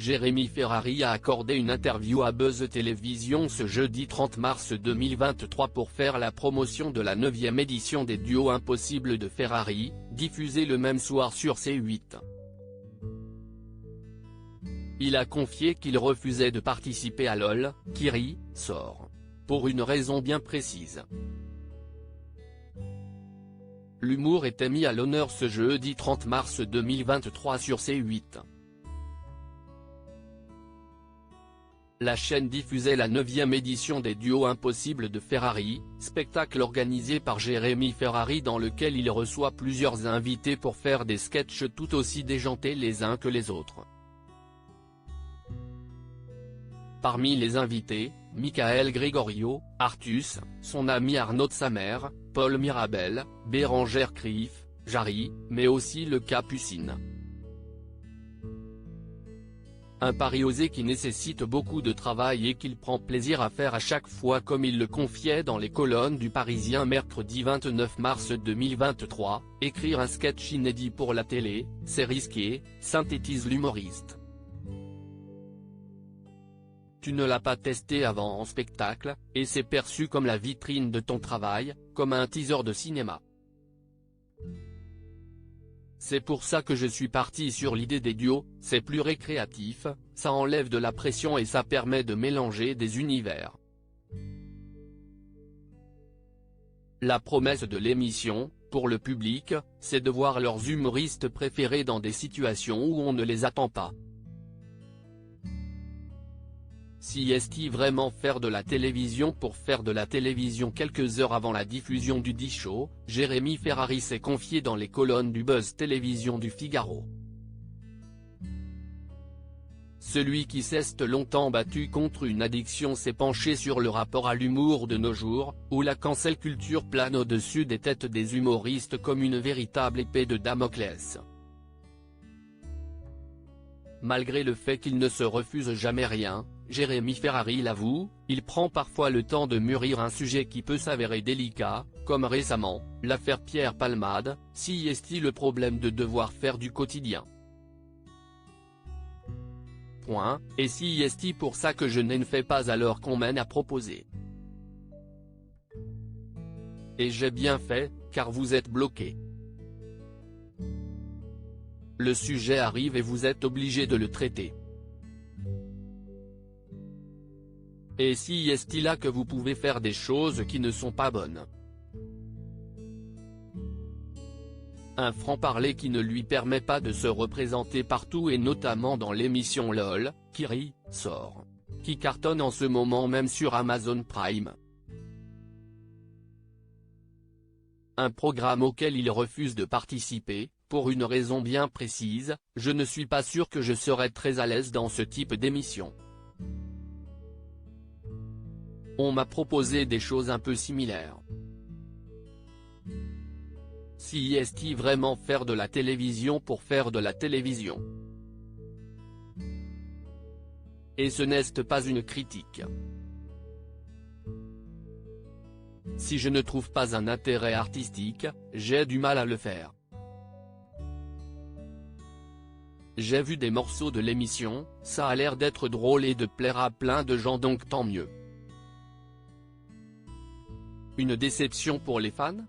Jérémy Ferrari a accordé une interview à Buzz Télévision ce jeudi 30 mars 2023 pour faire la promotion de la 9e édition des Duos Impossibles de Ferrari, diffusée le même soir sur C8. Il a confié qu'il refusait de participer à LOL, qui sort. Pour une raison bien précise. L'humour était mis à l'honneur ce jeudi 30 mars 2023 sur C8. La chaîne diffusait la 9e édition des Duos Impossibles de Ferrari, spectacle organisé par Jérémy Ferrari dans lequel il reçoit plusieurs invités pour faire des sketchs tout aussi déjantés les uns que les autres. Parmi les invités, Michael Gregorio, Artus, son ami Arnaud de sa mère, Paul Mirabel, Bérangère Krief, Jarry, mais aussi le Capucine. Un pari osé qui nécessite beaucoup de travail et qu'il prend plaisir à faire à chaque fois comme il le confiait dans les colonnes du Parisien mercredi 29 mars 2023, écrire un sketch inédit pour la télé, c'est risqué, synthétise l'humoriste. Tu ne l'as pas testé avant en spectacle, et c'est perçu comme la vitrine de ton travail, comme un teaser de cinéma. C'est pour ça que je suis parti sur l'idée des duos, c'est plus récréatif, ça enlève de la pression et ça permet de mélanger des univers. La promesse de l'émission, pour le public, c'est de voir leurs humoristes préférés dans des situations où on ne les attend pas. Si est-il vraiment faire de la télévision pour faire de la télévision? Quelques heures avant la diffusion du D-Show, Jérémy Ferrari s'est confié dans les colonnes du Buzz Télévision du Figaro. Celui qui s'est longtemps battu contre une addiction s'est penché sur le rapport à l'humour de nos jours, où la cancel culture plane au-dessus des têtes des humoristes comme une véritable épée de Damoclès. Malgré le fait qu'il ne se refuse jamais rien, Jérémy Ferrari l'avoue, il prend parfois le temps de mûrir un sujet qui peut s'avérer délicat, comme récemment, l'affaire Pierre Palmade, si est-il le problème de devoir faire du quotidien. Et si est-il pour ça que je ne fais pas alors qu'on mène à proposer. Et j'ai bien fait, car vous êtes bloqué. Le sujet arrive et vous êtes obligé de le traiter. Et si est-il là que vous pouvez faire des choses qui ne sont pas bonnes. Un franc-parler qui ne lui permet pas de se représenter partout et notamment dans l'émission LOL, qui sort. Qui cartonne en ce moment même sur Amazon Prime. Un programme auquel il refuse de participer, pour une raison bien précise, je ne suis pas sûr que je serais très à l'aise dans ce type d'émission. On m'a proposé des choses un peu similaires. Si est-il vraiment faire de la télévision pour faire de la télévision? Et ce n'est pas une critique. Si je ne trouve pas un intérêt artistique, j'ai du mal à le faire. J'ai vu des morceaux de l'émission, ça a l'air d'être drôle et de plaire à plein de gens donc tant mieux. Une déception pour les fans ?